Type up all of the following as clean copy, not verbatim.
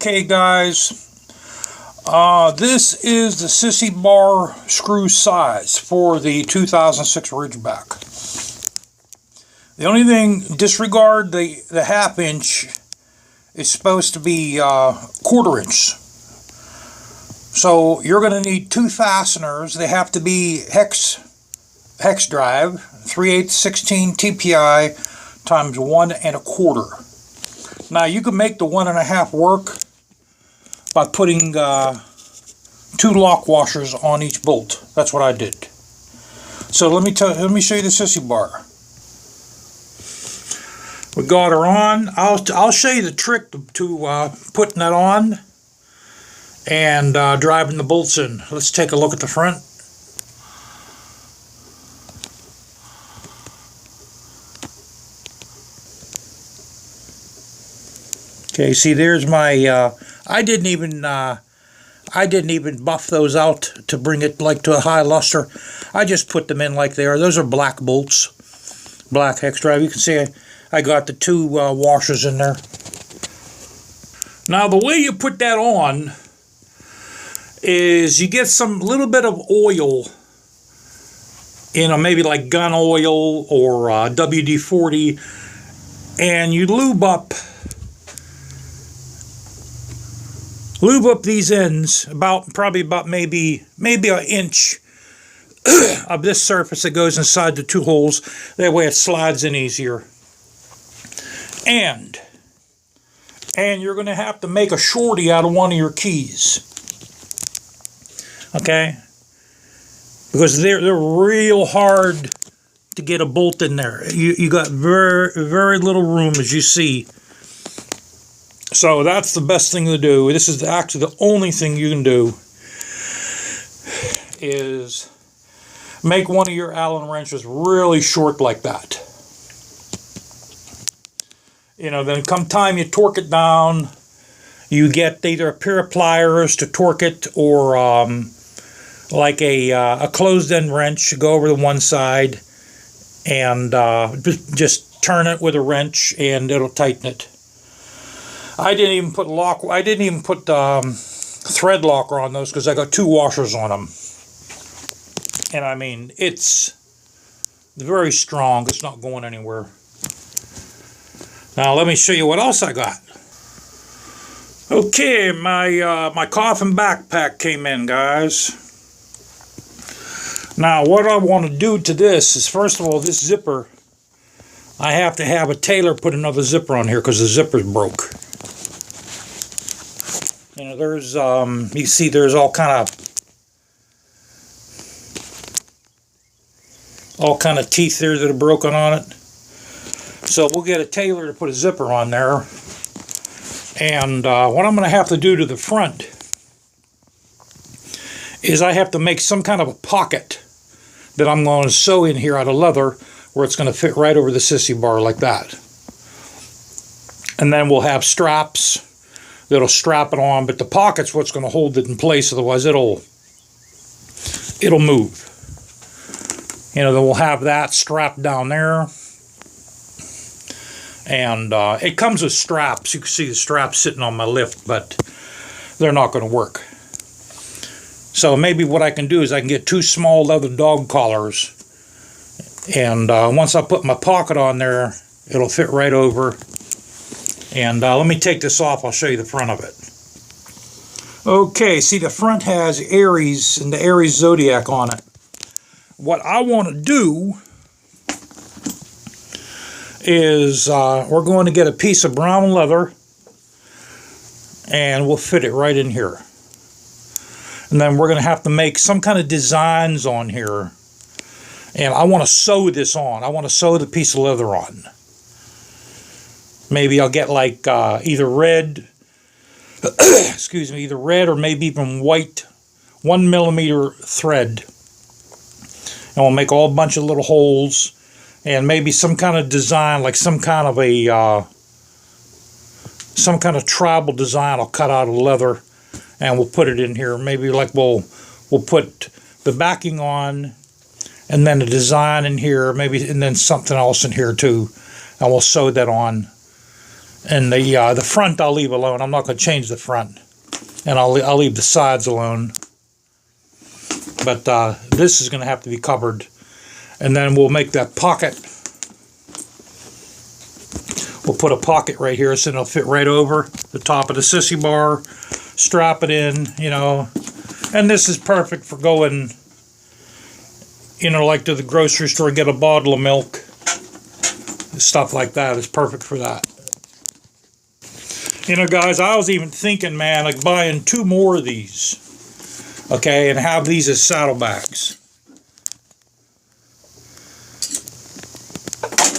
Okay guys, this is the Sissybar screw size for the 2006 Ridgeback. The only thing, disregard the half inch. It's supposed to be 1/4 inch. So you're going to need two fasteners. They have to be hex drive, 3/8 16 TPI times 1 1/4. Now you can make the 1 1/2 work by putting 2 lock washers on each bolt. That's what I did. So let me show you the Sissybar. We got her on. I'll show you the trick to putting that on and driving the bolts in. Let's take a look at the front. Okay, see, there's my. I didn't even buff those out to bring it like to a high luster. I just put them in like they are. Those are black bolts, black hex drive. You can see I got the 2 washers in there. Now the way you put that on is you get some little bit of oil, maybe like gun oil or WD-40, and you lube up these ends probably about maybe an inch of this surface that goes inside the 2 holes. That way it slides in easier. And you're going to have to make a shorty out of one of your keys. Okay? Because they're real hard to get a bolt in there. You got very, very little room, as you see. So that's the best thing to do. This is actually the only thing you can do, is make one of your Allen wrenches really short like that. Then come time you torque it down, you get either a pair of pliers to torque it or like a closed end wrench. Go over to one side and just turn it with a wrench and it'll tighten it. I didn't even put thread locker on those because I got 2 washers on them. And I mean, it's very strong. It's not going anywhere. Now let me show you what else I got. Okay, my Coffin backpack came in, guys. Now what I want to do to this is, first of all, this zipper, I have to have a tailor put another zipper on here because the zipper's broke. There's you see there's all kind of teeth there that are broken on it. So we'll get a tailor to put a zipper on there. And what I'm going to have to do to the front is I have to make some kind of a pocket that I'm going to sew in here out of leather, where it's going to fit right over the Sissybar like that. And then we'll have straps that'll strap it on, but the pocket's what's going to hold it in place. Otherwise it'll move. Then we'll have that strapped down there. And it comes with straps. You can see the straps sitting on my lift, but they're not going to work. So maybe what I can do is I can get 2 small leather dog collars, and once I put my pocket on there, it'll fit right over. And let me take this off. I'll show you the front of it. Okay, see, the front has Aries and the Aries Zodiac on it. What I want to do is we're going to get a piece of brown leather and we'll fit it right in here. And then we're going to have to make some kind of designs on here. And I want to sew this on. I want to sew the piece of leather on. Maybe I'll get like either red, excuse me, either red or maybe even white 1mm thread. And we'll make a whole bunch of little holes and maybe some kind of design, like some kind of tribal design I'll cut out of leather, and we'll put it in here. Maybe like we'll put the backing on and then a design in here, maybe, and then something else in here too, and we'll sew that on. And the front I'll leave alone. I'm not going to change the front. And I'll leave the sides alone. But this is going to have to be covered. And then we'll make that pocket. We'll put a pocket right here so it'll fit right over the top of the Sissybar. Strap it in, you know. And this is perfect for going, you know, like to the grocery store and get a bottle of milk. Stuff like that is perfect for that. You know, guys, I was even thinking, man, like buying 2 more of these. Okay, and have these as saddlebags.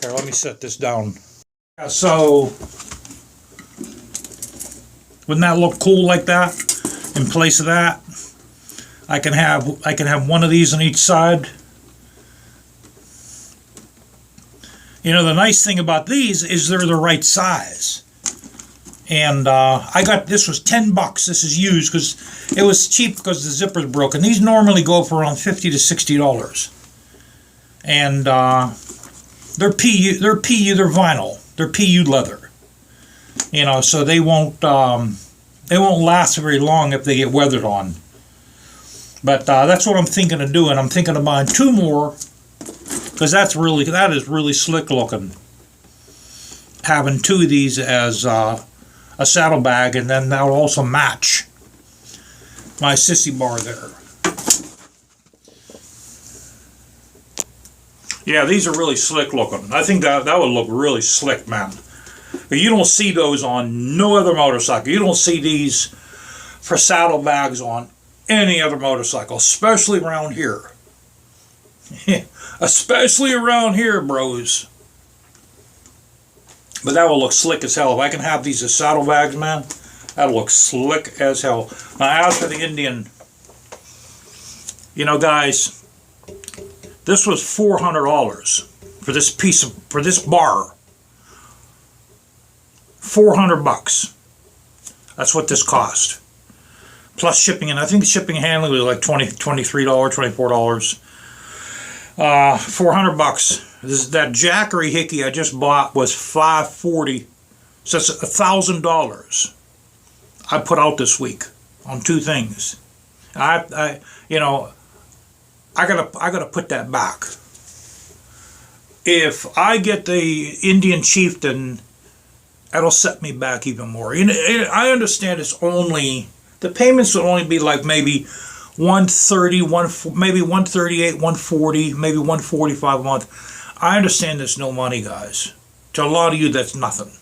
Here, let me set this down. So, wouldn't that look cool like that? In place of that, I can have one of these on each side. You know, the nice thing about these is they're the right size. And I got, this was $10. This is used because it was cheap because the zipper's broken. These normally go for around $50 to $60. And they're vinyl. They're PU leather. You know, so they won't last very long if they get weathered on. But that's what I'm thinking of doing. I'm thinking of buying 2 more because that is really slick looking. Having 2 of these as a saddlebag, and then that'll also match my Sissybar there. Yeah, these are really slick looking. I think that would look really slick, man. But you don't see those on no other motorcycle. You don't see these for saddlebags on any other motorcycle, especially around here. Especially around here, bros. But that will look slick as hell. If I can have these as saddlebags, man, that'll look slick as hell. Now, as for the Indian, you know, guys, this was $400 for this bar. $400. That's what this cost. Plus shipping, and I think shipping and handling was like $23, $24. $400. That Jackery Hickey I just bought was $540. So that's $1,000 I put out this week on 2 things. I gotta put that back. If I get the Indian Chieftain, that'll set me back even more. You know, I understand it's only, the payments will only be like maybe $130, maybe $138, $140, maybe $145 a month. I understand there's no money, guys. To a lot of you, that's nothing.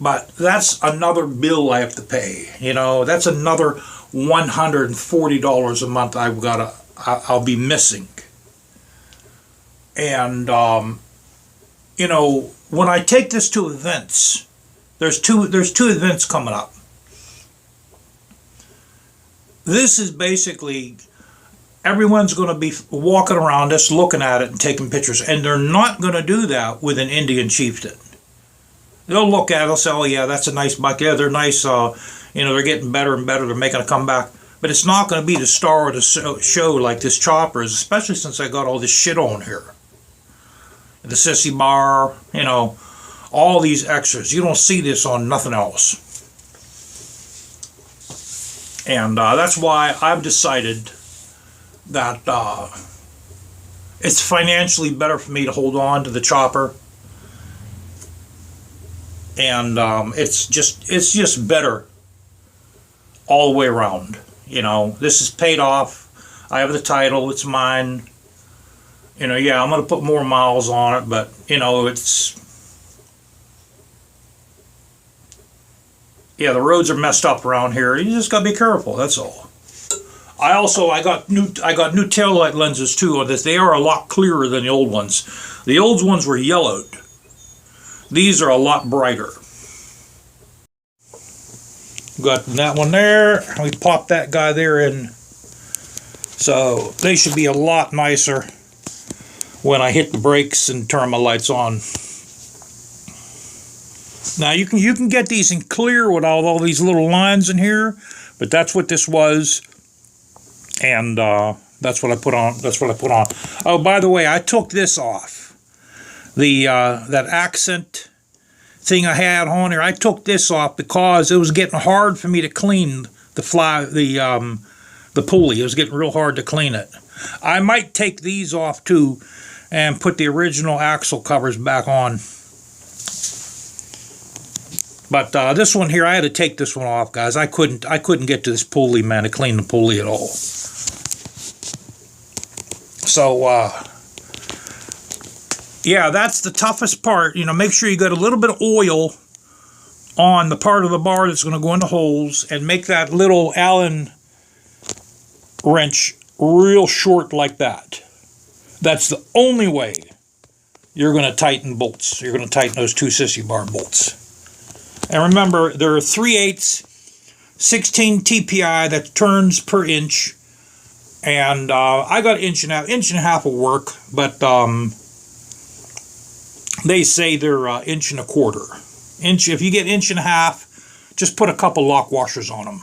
But that's another bill I have to pay. You know, that's another $140 a month I'll be missing. And you know, when I take this to events, there's two events coming up. This is basically, everyone's going to be walking around just looking at it and taking pictures, and they're not going to do that with an Indian Chieftain. They'll look at it, they'll say, oh yeah, that's a nice bike, yeah, they're nice, you know, they're getting better and better, they're making a comeback. But it's not going to be the star of the show like this chopper is, especially since I got all this shit on here. The Sissybar, you know, all these extras. You don't see this on nothing else. And that's why I've decided that it's financially better for me to hold on to the chopper. And it's just better all the way around. You know, this is paid off. I have the title. It's mine. You know, yeah, I'm going to put more miles on it, but, you know, it's... Yeah, the roads are messed up around here. You just got to be careful, that's all. I got new taillight lenses, too, on this. They are a lot clearer than the old ones. The old ones were yellowed. These are a lot brighter. Got that one there. We popped that guy there in. So they should be a lot nicer when I hit the brakes and turn my lights on. Now you can get these in clear with all these little lines in here, but that's what this was, and that's what I put on. That's what I put on. Oh, by the way, I took this off. The that accent thing I had on here. I took this off because it was getting hard for me to clean the pulley. It was getting real hard to clean it. I might take these off too and put the original axle covers back on. But this one here, I had to take this one off, guys. I couldn't get to this pulley, man, to clean the pulley at all. So yeah, that's the toughest part. You know, make sure you got a little bit of oil on the part of the bar that's going to go in the holes, and make that little Allen wrench real short like that. That's the only way you're going to tighten bolts. You're going to tighten those two Sissybar bolts. And remember, there are 3/8 16 TPI that turns per inch. And I got inch and a half will work, but they say they're inch and a quarter. If you get inch and a half, just put a couple lock washers on them.